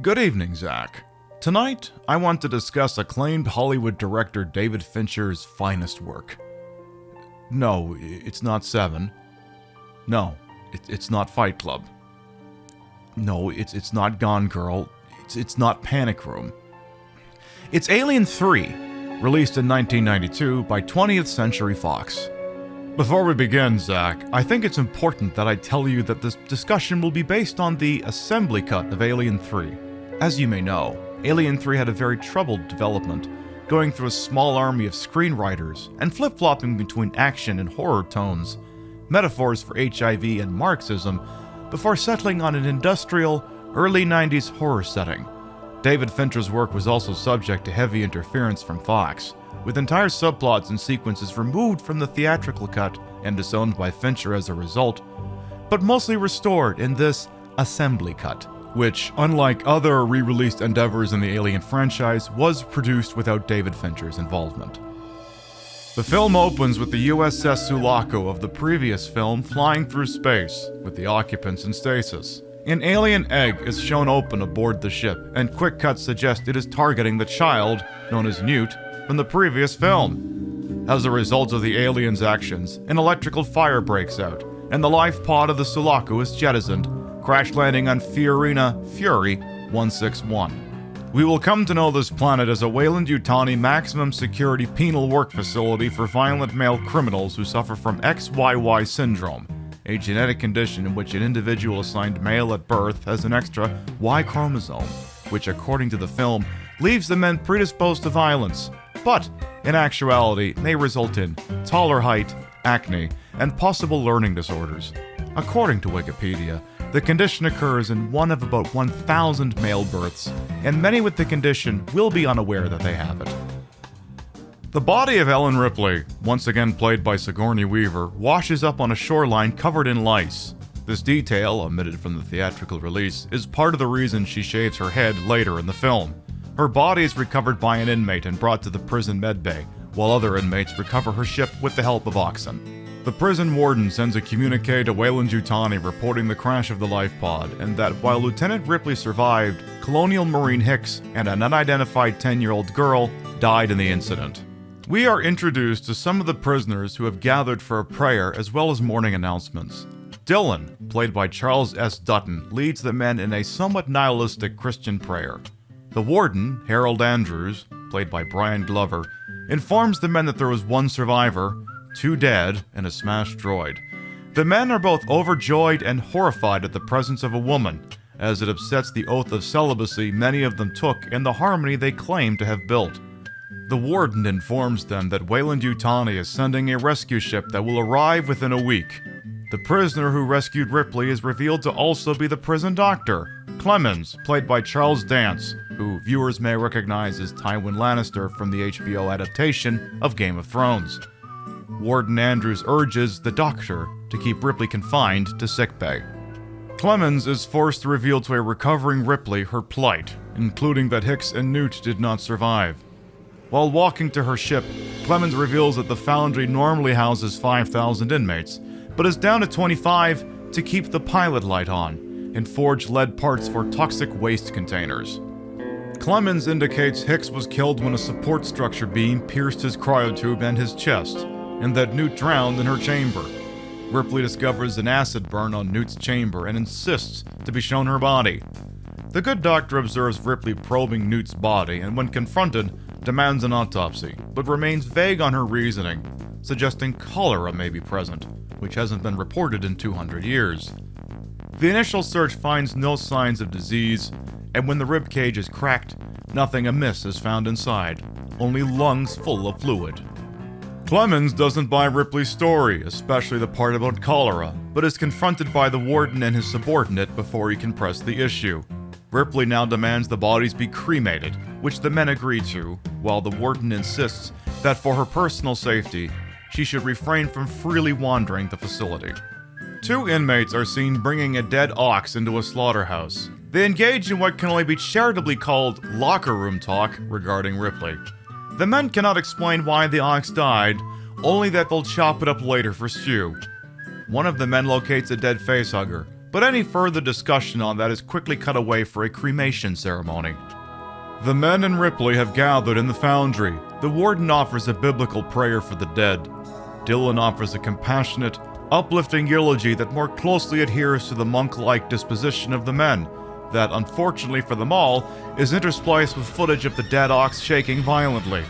Good evening, Zach. Tonight, I want to discuss acclaimed Hollywood director David Fincher's finest work. No, it's not Seven. No, it's not Fight Club. No, it's not Gone Girl. It's not Panic Room. It's Alien 3, released in 1992 by 20th Century Fox. Before we begin, Zach, I think it's important that I tell you that this discussion will be based on the assembly cut of Alien 3. As you may know, Alien 3 had a very troubled development, going through a small army of screenwriters and flip-flopping between action and horror tones, metaphors for HIV and Marxism, before settling on an industrial, early 90s horror setting. David Fincher's work was also subject to heavy interference from Fox, with entire subplots and sequences removed from the theatrical cut and disowned by Fincher as a result, but mostly restored in this assembly cut, which, unlike other re-released endeavors in the Alien franchise, was produced without David Fincher's involvement. The film opens with the USS Sulaco of the previous film flying through space, with the occupants in stasis. An alien egg is shown open aboard the ship, and quick cuts suggest it is targeting the child, known as Newt, from the previous film. As a result of the alien's actions, an electrical fire breaks out, and the life pod of the Sulaco is jettisoned, crash landing on Fiorina Fury 161. We will come to know this planet as a Weyland-Yutani maximum security penal work facility for violent male criminals who suffer from XYY syndrome, a genetic condition in which an individual assigned male at birth has an extra Y chromosome, which according to the film, leaves the men predisposed to violence, but in actuality may result in taller height, acne, and possible learning disorders. According to Wikipedia, the condition occurs in one of about 1,000 male births, and many with the condition will be unaware that they have it. The body of Ellen Ripley, once again played by Sigourney Weaver, washes up on a shoreline covered in lice. This detail, omitted from the theatrical release, is part of the reason she shaves her head later in the film. Her body is recovered by an inmate and brought to the prison medbay, while other inmates recover her ship with the help of oxen. The prison warden sends a communique to Weyland-Yutani reporting the crash of the life pod, and that while Lieutenant Ripley survived, Colonial Marine Hicks and an unidentified 10-year-old girl died in the incident. We are introduced to some of the prisoners who have gathered for a prayer as well as morning announcements. Dylan, played by Charles S. Dutton, leads the men in a somewhat nihilistic Christian prayer. The warden, Harold Andrews, played by Brian Glover, informs the men that there was one survivor, 2 dead, and a smashed droid. The men are both overjoyed and horrified at the presence of a woman, as it upsets the oath of celibacy many of them took and the harmony they claim to have built. The warden informs them that Weyland-Yutani is sending a rescue ship that will arrive within a week. The prisoner who rescued Ripley is revealed to also be the prison doctor, Clemens, played by Charles Dance, who viewers may recognize as Tywin Lannister from the HBO adaptation of Game of Thrones. Warden Andrews urges the doctor to keep Ripley confined to sickbay. Clemens is forced to reveal to a recovering Ripley her plight, including that Hicks and Newt did not survive. While walking to her ship, Clemens reveals that the foundry normally houses 5,000 inmates, but is down to 25 to keep the pilot light on and forge lead parts for toxic waste containers. Clemens indicates Hicks was killed when a support structure beam pierced his cryotube and his chest, and that Newt drowned in her chamber. Ripley discovers an acid burn on Newt's chamber and insists to be shown her body. The good doctor observes Ripley probing Newt's body and when confronted, demands an autopsy, but remains vague on her reasoning, suggesting cholera may be present, which hasn't been reported in 200 years. The initial search finds no signs of disease, and when the rib cage is cracked, nothing amiss is found inside, only lungs full of fluid. Clemens doesn't buy Ripley's story, especially the part about cholera, but is confronted by the warden and his subordinate before he can press the issue. Ripley now demands the bodies be cremated, which the men agree to, while the warden insists that for her personal safety, she should refrain from freely wandering the facility. 2 inmates are seen bringing a dead ox into a slaughterhouse. They engage in what can only be charitably called locker room talk regarding Ripley. The men cannot explain why the ox died, only that they'll chop it up later for stew. One of the men locates a dead facehugger, but any further discussion on that is quickly cut away for a cremation ceremony. The men and Ripley have gathered in the foundry. The warden offers a biblical prayer for the dead. Dylan offers a compassionate, uplifting eulogy that more closely adheres to the monk-like disposition of the men, that, unfortunately for them all, is interspliced with footage of the dead ox shaking violently.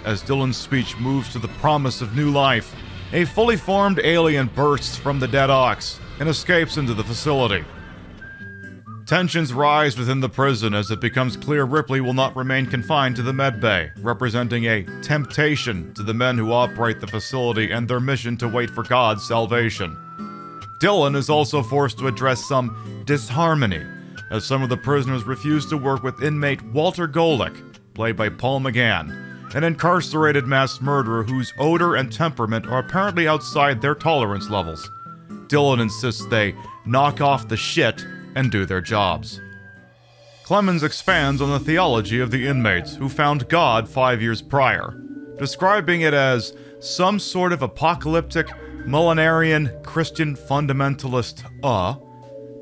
As Dylan's speech moves to the promise of new life, a fully formed alien bursts from the dead ox and escapes into the facility. Tensions rise within the prison as it becomes clear Ripley will not remain confined to the medbay, representing a temptation to the men who operate the facility and their mission to wait for God's salvation. Dylan is also forced to address some disharmony, as some of the prisoners refuse to work with inmate Walter Golick, played by Paul McGann, an incarcerated mass murderer whose odor and temperament are apparently outside their tolerance levels. Dylan insists they knock off the shit and do their jobs. Clemens expands on the theology of the inmates who found God 5 years prior, describing it as some sort of apocalyptic, millenarian, Christian fundamentalist,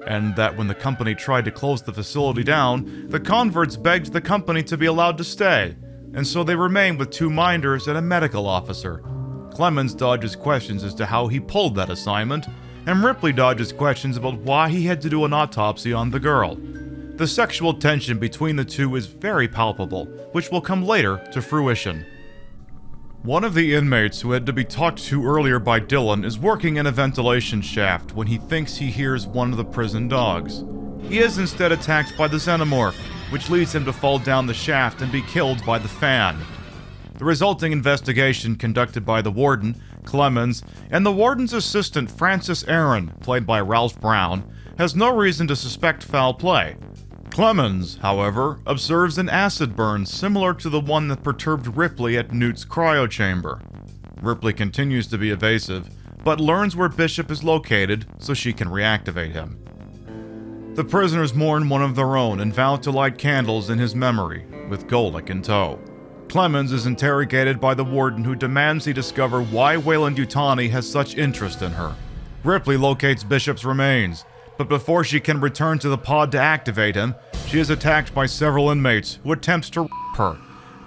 and that when the company tried to close the facility down, the converts begged the company to be allowed to stay, and so they remain with 2 minders and a medical officer. Clemens dodges questions as to how he pulled that assignment, and Ripley dodges questions about why he had to do an autopsy on the girl. The sexual tension between the two is very palpable, which will come later to fruition. One of the inmates who had to be talked to earlier by Dylan is working in a ventilation shaft when he thinks he hears one of the prison dogs. He is instead attacked by the xenomorph, which leads him to fall down the shaft and be killed by the fan. The resulting investigation, conducted by the warden, Clemens, and the warden's assistant Francis Aaron, played by Ralph Brown, has no reason to suspect foul play. Clemens, however, observes an acid burn similar to the one that perturbed Ripley at Newt's cryo chamber. Ripley continues to be evasive, but learns where Bishop is located so she can reactivate him. The prisoners mourn one of their own and vow to light candles in his memory, with Golick in tow. Clemens is interrogated by the warden, who demands he discover why Weyland-Yutani has such interest in her. Ripley locates Bishop's remains, but before she can return to the pod to activate him, she is attacked by several inmates who attempt to rape her.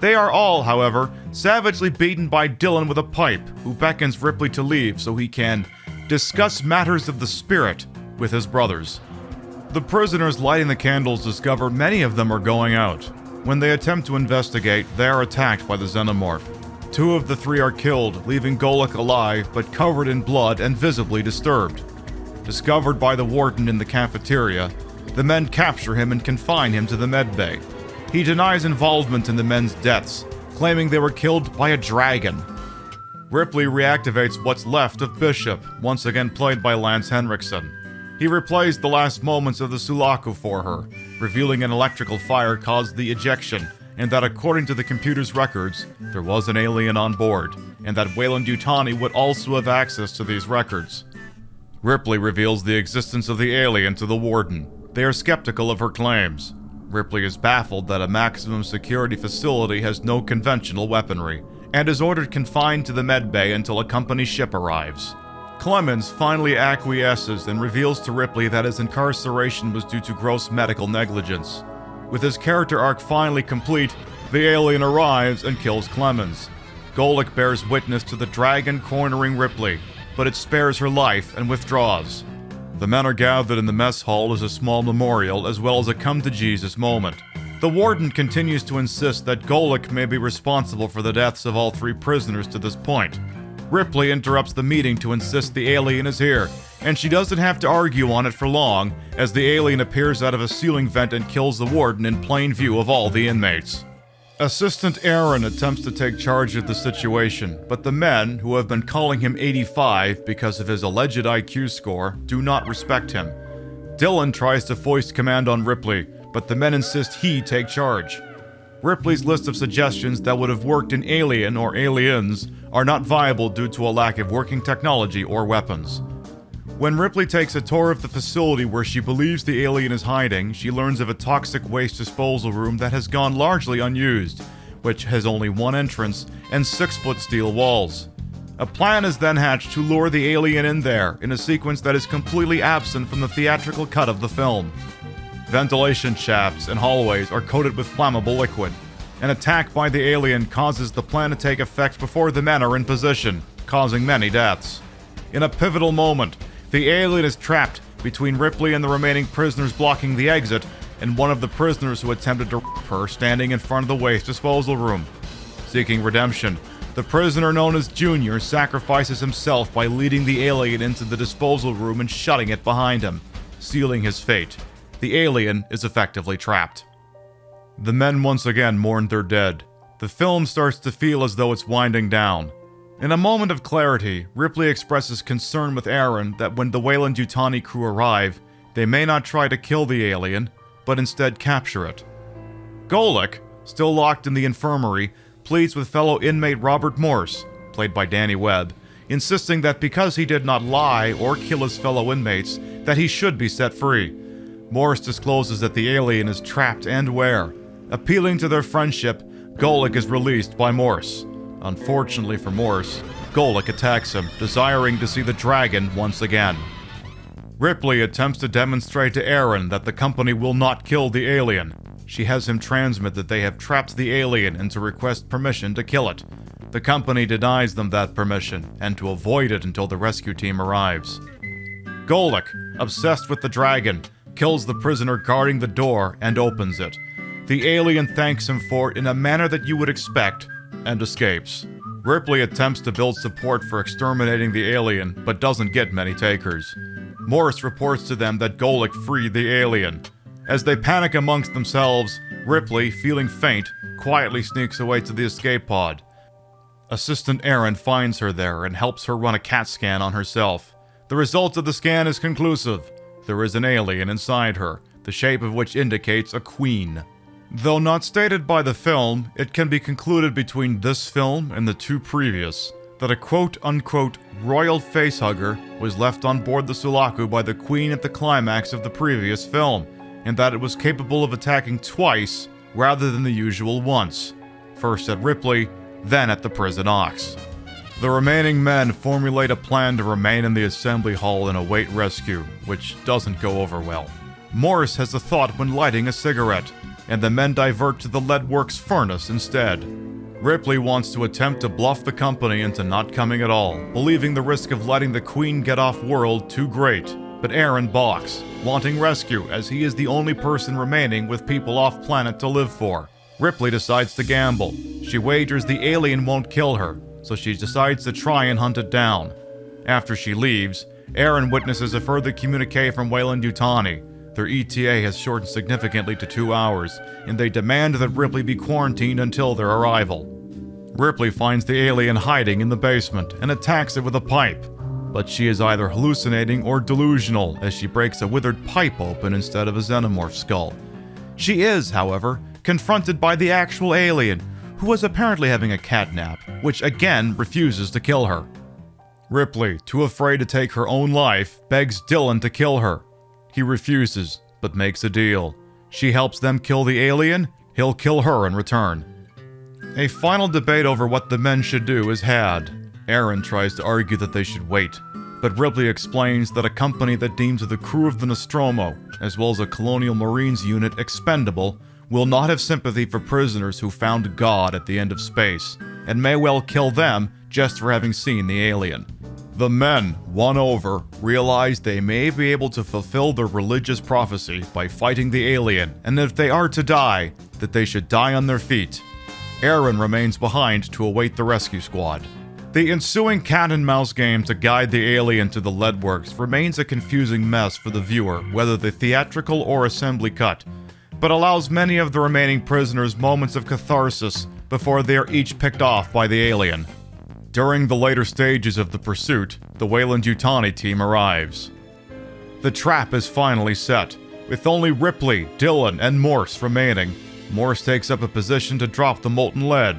They are all, however, savagely beaten by Dylan with a pipe, who beckons Ripley to leave so he can discuss matters of the spirit with his brothers. The prisoners lighting the candles discover many of them are going out. When they attempt to investigate, they are attacked by the xenomorph. 2 of the 3 are killed, leaving Golick alive but covered in blood and visibly disturbed. Discovered by the warden in the cafeteria, the men capture him and confine him to the medbay. He denies involvement in the men's deaths, claiming they were killed by a dragon. Ripley reactivates what's left of Bishop, once again played by Lance Henriksen. He replays the last moments of the Sulaco for her, revealing an electrical fire caused the ejection, and that according to the computer's records, there was an alien on board, and that Weyland-Yutani would also have access to these records. Ripley reveals the existence of the alien to the warden. They are skeptical of her claims. Ripley is baffled that a maximum security facility has no conventional weaponry, and is ordered confined to the medbay until a company ship arrives. Clemens finally acquiesces and reveals to Ripley that his incarceration was due to gross medical negligence. With his character arc finally complete, the alien arrives and kills Clemens. Golick bears witness to the dragon cornering Ripley, but it spares her life and withdraws. The men are gathered in the mess hall as a small memorial, as well as a come-to-Jesus moment. The warden continues to insist that Golick may be responsible for the deaths of all 3 prisoners to this point. Ripley interrupts the meeting to insist the alien is here, and she doesn't have to argue on it for long, as the alien appears out of a ceiling vent and kills the warden in plain view of all the inmates. Assistant Aaron attempts to take charge of the situation, but the men, who have been calling him 85 because of his alleged IQ score, do not respect him. Dylan tries to foist command on Ripley, but the men insist he take charge. Ripley's list of suggestions that would have worked in Alien or Aliens are not viable due to a lack of working technology or weapons. When Ripley takes a tour of the facility where she believes the alien is hiding, she learns of a toxic waste disposal room that has gone largely unused, which has only one entrance and 6-foot steel walls. A plan is then hatched to lure the alien in there, in a sequence that is completely absent from the theatrical cut of the film. Ventilation shafts and hallways are coated with flammable liquid. An attack by the alien causes the plan to take effect before the men are in position, causing many deaths. In a pivotal moment, the alien is trapped between Ripley and the remaining prisoners blocking the exit, and one of the prisoners who attempted to rape her standing in front of the waste disposal room. Seeking redemption, the prisoner known as Junior sacrifices himself by leading the alien into the disposal room and shutting it behind him, sealing his fate. The alien is effectively trapped. The men once again mourn their dead. The film starts to feel as though it's winding down. In a moment of clarity, Ripley expresses concern with Aaron that when the Weyland-Yutani crew arrive, they may not try to kill the alien, but instead capture it. Golic, still locked in the infirmary, pleads with fellow inmate Robert Morse, played by Danny Webb, insisting that because he did not lie or kill his fellow inmates, that he should be set free. Morse discloses that the alien is trapped and where. Appealing to their friendship, Golic is released by Morse. Unfortunately for Morse, Golic attacks him, desiring to see the dragon once again. Ripley attempts to demonstrate to Aaron that the company will not kill the alien. She has him transmit that they have trapped the alien and to request permission to kill it. The company denies them that permission, and to avoid it until the rescue team arrives. Golic, obsessed with the dragon, kills the prisoner guarding the door and opens it. The alien thanks him for it in a manner that you would expect, and escapes. Ripley attempts to build support for exterminating the alien, but doesn't get many takers. Morse reports to them that Golic freed the alien. As they panic amongst themselves, Ripley, feeling faint, quietly sneaks away to the escape pod. Assistant Aaron finds her there and helps her run a CAT scan on herself. The result of the scan is conclusive. There is an alien inside her, the shape of which indicates a queen. Though not stated by the film, it can be concluded between this film and the two previous that a quote-unquote royal facehugger was left on board the Sulaco by the Queen at the climax of the previous film, and that it was capable of attacking twice rather than the usual once, first at Ripley, then at the prison Ox. The remaining men formulate a plan to remain in the assembly hall and await rescue, which doesn't go over well. Morse has a thought when lighting a cigarette, and the men divert to the leadworks furnace instead. Ripley wants to attempt to bluff the company into not coming at all, believing the risk of letting the Queen get off-world too great. But Aaron balks, wanting rescue as he is the only person remaining with people off-planet to live for. Ripley decides to gamble. She wagers the alien won't kill her, so she decides to try and hunt it down. After she leaves, Aaron witnesses a further communique from Weyland-Yutani. Their ETA has shortened significantly to 2 hours, and they demand that Ripley be quarantined until their arrival. Ripley finds the alien hiding in the basement and attacks it with a pipe, but she is either hallucinating or delusional as she breaks a withered pipe open instead of a xenomorph skull. She is, however, confronted by the actual alien, who was apparently having a catnap, which again refuses to kill her. Ripley, too afraid to take her own life, begs Dylan to kill her. He refuses, but makes a deal. She helps them kill the alien, he'll kill her in return. A final debate over what the men should do is had. Aaron tries to argue that they should wait, but Ripley explains that a company that deems the crew of the Nostromo, as well as a Colonial Marines unit, expendable, will not have sympathy for prisoners who found God at the end of space, and may well kill them just for having seen the alien. The men, won over, realize they may be able to fulfill their religious prophecy by fighting the alien, and if they are to die, that they should die on their feet. Aaron remains behind to await the rescue squad. The ensuing cat-and-mouse game to guide the alien to the leadworks remains a confusing mess for the viewer, whether the theatrical or assembly cut, but allows many of the remaining prisoners moments of catharsis before they are each picked off by the alien. During the later stages of the pursuit, the Weyland-Yutani team arrives. The trap is finally set, with only Ripley, Dylan, and Morse remaining. Morse takes up a position to drop the molten lead.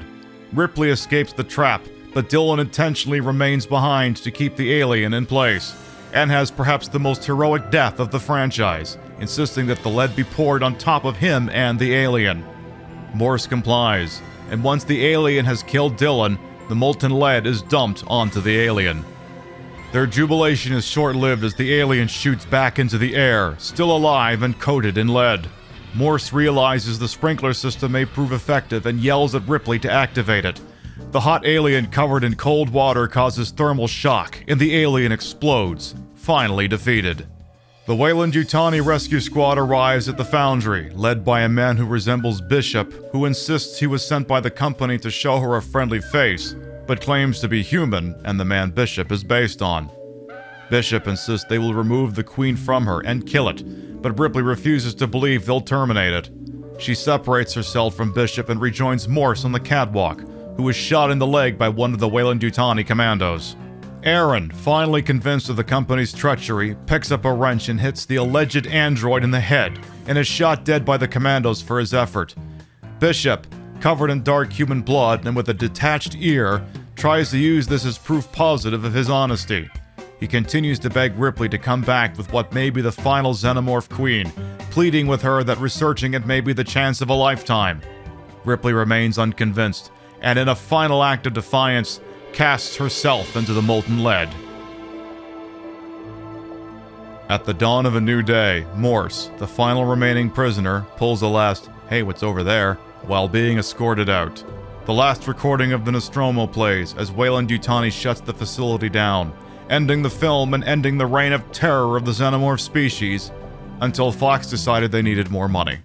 Ripley escapes the trap, but Dylan intentionally remains behind to keep the alien in place, and has perhaps the most heroic death of the franchise, insisting that the lead be poured on top of him and the alien. Morse complies, and once the alien has killed Dylan, the molten lead is dumped onto the alien. Their jubilation is short-lived as the alien shoots back into the air, still alive and coated in lead. Morse realizes the sprinkler system may prove effective and yells at Ripley to activate it. The hot alien covered in cold water causes thermal shock, and the alien explodes, finally defeated. The Weyland-Yutani rescue squad arrives at the foundry, led by a man who resembles Bishop, who insists he was sent by the company to show her a friendly face, but claims to be human and the man Bishop is based on. Bishop insists they will remove the Queen from her and kill it, but Ripley refuses to believe they'll terminate it. She separates herself from Bishop and rejoins Morse on the catwalk, who was shot in the leg by one of the Weyland-Yutani commandos. Aaron, finally convinced of the company's treachery, picks up a wrench and hits the alleged android in the head, and is shot dead by the commandos for his effort. Bishop, covered in dark human blood and with a detached ear, tries to use this as proof positive of his honesty. He continues to beg Ripley to come back with what may be the final xenomorph queen, pleading with her that researching it may be the chance of a lifetime. Ripley remains unconvinced, and in a final act of defiance, casts herself into the molten lead. At the dawn of a new day, Morse, the final remaining prisoner, pulls a last, "Hey, what's over there?" while being escorted out. The last recording of the Nostromo plays as Weyland-Yutani shuts the facility down, ending the film and ending the reign of terror of the xenomorph species, until Fox decided they needed more money.